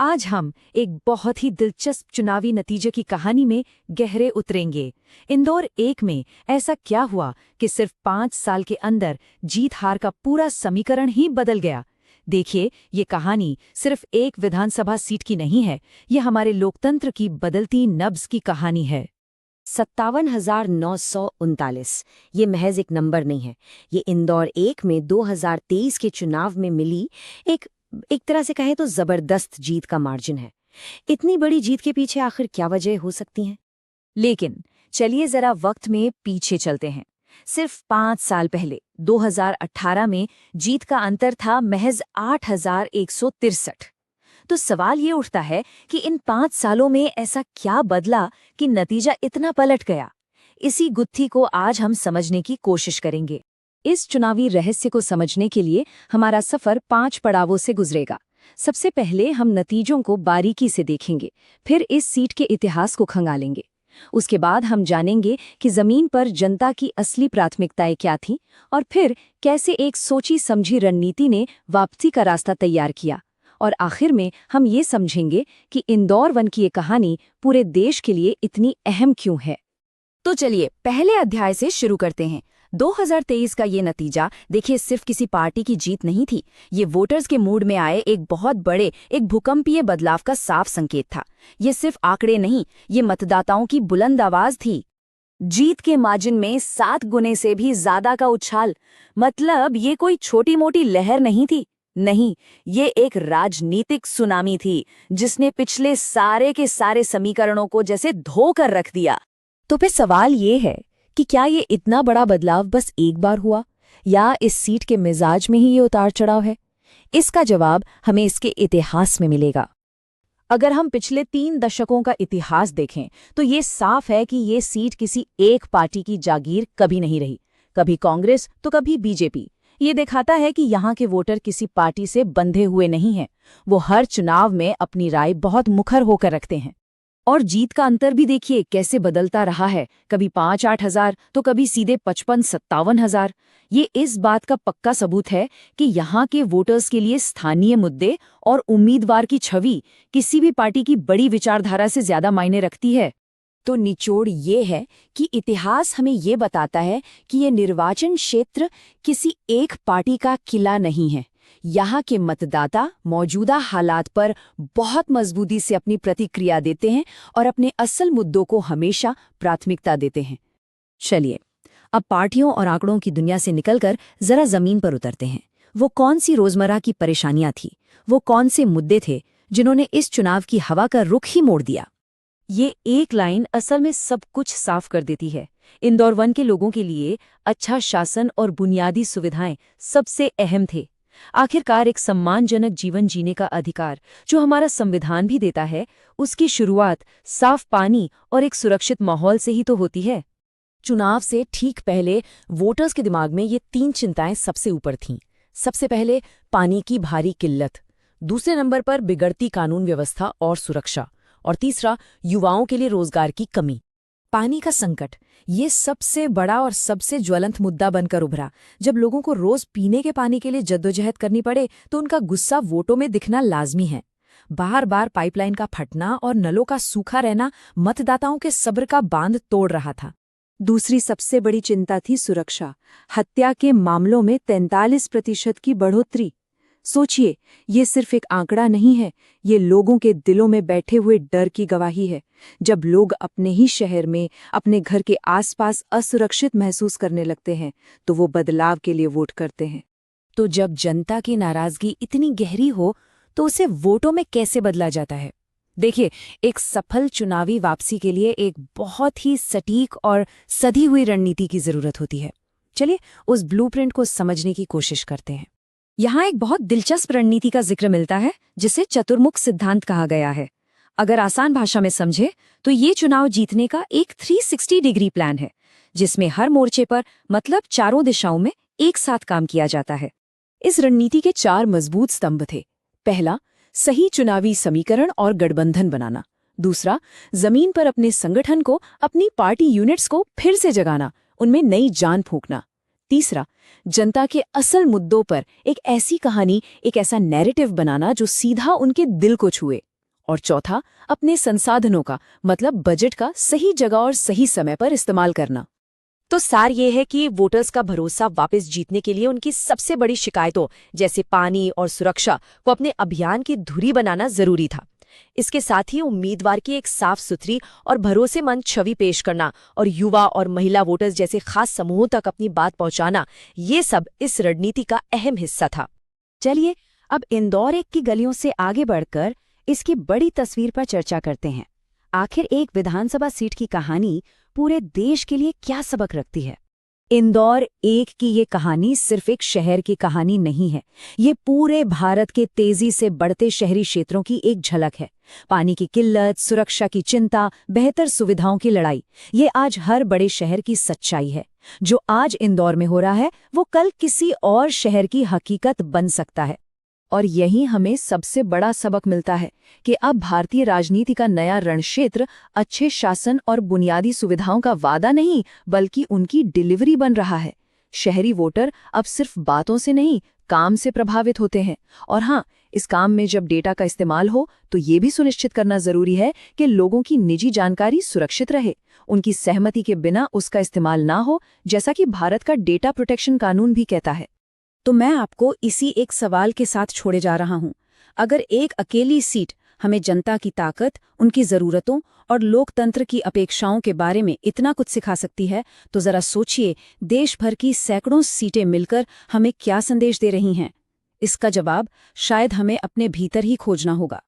आज हम एक बहुत ही दिलचस्प चुनावी नतीजे की कहानी में गहरे उतरेंगे। इंदौर 1 में ऐसा क्या हुआ कि सिर्फ 5 साल के अंदर जीत हार का पूरा समीकरण ही बदल गया। देखिए, ये कहानी सिर्फ एक विधानसभा सीट की नहीं है, ये हमारे लोकतंत्र की बदलती नब्ज की कहानी है। 57,939 ये महज एक नंबर नहीं है। ये इंदौर 1 में 2023 के चुनाव में मिली एक तरह से कहें तो जबरदस्त जीत का मार्जिन है। इतनी बड़ी जीत के पीछे आखिर क्या वजह हो सकती है? लेकिन चलिए जरा वक्त में पीछे चलते हैं। सिर्फ 5 साल पहले 2018 में जीत का अंतर था महज 8,163। तो सवाल ये उठता है कि इन 5 सालों में ऐसा क्या बदला कि नतीजा इतना पलट गया। इसी गुत्थी को आज हम समझने की कोशिश करेंगे। इस चुनावी रहस्य को समझने के लिए हमारा सफर 5 पड़ावों से गुजरेगा। सबसे पहले हम नतीजों को बारीकी से देखेंगे, फिर इस सीट के इतिहास को खंगालेंगे। उसके बाद हम जानेंगे कि जमीन पर जनता की असली प्राथमिकताएं क्या थीं और फिर कैसे एक सोची समझी रणनीति ने वापसी का रास्ता तैयार किया। और आखिर में हम ये समझेंगे कि इंदौर 1 की ये कहानी पूरे देश के लिए इतनी अहम क्यों है। तो चलिए पहले अध्याय से शुरू करते हैं। 2023 का ये नतीजा देखिए सिर्फ किसी पार्टी की जीत नहीं थी, ये वोटर्स के मूड में आए एक बहुत बड़े, एक भूकंपीय बदलाव का साफ संकेत था। ये सिर्फ आंकड़े नहीं, ये मतदाताओं की बुलंद आवाज थी। जीत के मार्जिन में 7 गुने से भी ज्यादा का उछाल, मतलब ये कोई छोटी मोटी लहर नहीं थी। नहीं, ये एक राजनीतिक सुनामी थी जिसने पिछले सारे के सारे समीकरणों को जैसे धोकर रख दिया। तो फिर सवाल ये है कि क्या ये इतना बड़ा बदलाव बस एक बार हुआ, या इस सीट के मिजाज में ही ये उतार चढ़ाव है? इसका जवाब हमें इसके इतिहास में मिलेगा। अगर हम पिछले 3 दशकों का इतिहास देखें तो ये साफ है कि ये सीट किसी एक पार्टी की जागीर कभी नहीं रही। कभी कांग्रेस तो कभी बीजेपी। ये दिखाता है कि यहाँ के वोटर किसी पार्टी से बंधे हुए नहीं हैं। वो हर चुनाव में अपनी राय बहुत मुखर होकर रखते हैं। और जीत का अंतर भी देखिए कैसे बदलता रहा है, कभी 5-8 हजार तो कभी सीधे 55-57 हजार। ये इस बात का पक्का सबूत है कि यहाँ के वोटर्स के लिए स्थानीय मुद्दे और उम्मीदवार की छवि किसी भी पार्टी की बड़ी विचारधारा से ज्यादा मायने रखती है। तो निचोड़ ये है कि इतिहास हमें ये बताता है कि ये निर्वाचन क्षेत्र किसी एक पार्टी का किला नहीं है। यहाँ के मतदाता मौजूदा हालात पर बहुत मजबूती से अपनी प्रतिक्रिया देते हैं और अपने असल मुद्दों को हमेशा प्राथमिकता देते हैं। चलिए अब पार्टियों और आंकड़ों की दुनिया से निकलकर जरा जमीन पर उतरते हैं। वो कौन सी रोजमर्रा की परेशानियां थी, वो कौन से मुद्दे थे जिन्होंने इस चुनाव की हवा का रुख ही मोड़ दिया। ये एक लाइन असल में सब कुछ साफ कर देती है। इंदौर 1 के लोगों के लिए अच्छा शासन और बुनियादी सुविधाएं सबसे अहम थे। आखिरकार एक सम्मानजनक जीवन जीने का अधिकार जो हमारा संविधान भी देता है, उसकी शुरुआत साफ पानी और एक सुरक्षित माहौल से ही तो होती है। चुनाव से ठीक पहले वोटर्स के दिमाग में ये 3 चिंताएं सबसे ऊपर थीं। सबसे पहले पानी की भारी किल्लत, दूसरे नंबर पर बिगड़ती कानून व्यवस्था और सुरक्षा, और तीसरा युवाओं के लिए रोजगार की कमी। पानी का संकट ये सबसे बड़ा और सबसे ज्वलंत मुद्दा बनकर उभरा। जब लोगों को रोज पीने के पानी के लिए जद्दोजहद करनी पड़े तो उनका गुस्सा वोटों में दिखना लाजमी है। बार बार पाइपलाइन का फटना और नलों का सूखा रहना मतदाताओं के सब्र का बांध तोड़ रहा था। दूसरी सबसे बड़ी चिंता थी सुरक्षा। हत्या के मामलों में 43% की बढ़ोतरी। सोचिए, ये सिर्फ एक आंकड़ा नहीं है, ये लोगों के दिलों में बैठे हुए डर की गवाही है। जब लोग अपने ही शहर में, अपने घर के आसपास असुरक्षित महसूस करने लगते हैं तो वो बदलाव के लिए वोट करते हैं। तो जब जनता की नाराजगी इतनी गहरी हो तो उसे वोटों में कैसे बदला जाता है? देखिए, एक सफल चुनावी वापसी के लिए एक बहुत ही सटीक और सधी हुई रणनीति की जरूरत होती है। चलिए उस ब्लूप्रिंट को समझने की कोशिश करते हैं। यहाँ एक बहुत दिलचस्प रणनीति का जिक्र मिलता है जिसे चतुर्मुख सिद्धांत कहा गया है। अगर आसान भाषा में समझे तो ये चुनाव जीतने का एक 360 डिग्री प्लान है जिसमें हर मोर्चे पर, मतलब चारों दिशाओं में एक साथ काम किया जाता है। इस रणनीति के 4 मजबूत स्तंभ थे। पहला, सही चुनावी समीकरण और गठबंधन बनाना। दूसरा, जमीन पर अपने संगठन को, अपनी पार्टी यूनिट्स को फिर से जगाना, उनमें नई जान फूंकना। तीसरा, जनता के असल मुद्दों पर एक ऐसी कहानी, एक ऐसा नैरेटिव बनाना जो सीधा उनके दिल को छुए। और चौथा, अपने संसाधनों का मतलब बजट का सही जगह और सही समय पर इस्तेमाल करना। तो सार ये है कि वोटर्स का भरोसा वापस जीतने के लिए उनकी सबसे बड़ी शिकायतों जैसे पानी और सुरक्षा को अपने अभियान की धुरी बनाना जरूरी था। इसके साथ ही उम्मीदवार की एक साफ सुथरी और भरोसेमंद छवि पेश करना और युवा और महिला वोटर्स जैसे खास समूहों तक अपनी बात पहुंचाना, ये सब इस रणनीति का अहम हिस्सा था। चलिए अब इंदौर एक की गलियों से आगे बढ़कर इसकी बड़ी तस्वीर पर चर्चा करते हैं। आखिर एक विधानसभा सीट की कहानी पूरे देश के लिए क्या सबक रखती है? इंदौर एक की ये कहानी सिर्फ एक शहर की कहानी नहीं है, ये पूरे भारत के तेजी से बढ़ते शहरी क्षेत्रों की एक झलक है। पानी की किल्लत, सुरक्षा की चिंता, बेहतर सुविधाओं की लड़ाई, ये आज हर बड़े शहर की सच्चाई है। जो आज इंदौर में हो रहा है वो कल किसी और शहर की हकीकत बन सकता है। और यही हमें सबसे बड़ा सबक मिलता है कि अब भारतीय राजनीति का नया रणक्षेत्र अच्छे शासन और बुनियादी सुविधाओं का वादा नहीं बल्कि उनकी डिलीवरी बन रहा है। शहरी वोटर अब सिर्फ बातों से नहीं, काम से प्रभावित होते हैं। और हाँ, इस काम में जब डेटा का इस्तेमाल हो तो ये भी सुनिश्चित करना जरूरी है कि लोगों की निजी जानकारी सुरक्षित रहे, उनकी सहमति के बिना उसका इस्तेमाल ना हो, जैसा कि भारत का डेटा प्रोटेक्शन कानून भी कहता है। तो मैं आपको इसी एक सवाल के साथ छोड़े जा रहा हूं। अगर एक अकेली सीट हमें जनता की ताकत, उनकी जरूरतों और लोकतंत्र की अपेक्षाओं के बारे में इतना कुछ सिखा सकती है, तो जरा सोचिए देश भर की सैकड़ों सीटें मिलकर हमें क्या संदेश दे रही हैं। इसका जवाब शायद हमें अपने भीतर ही खोजना होगा।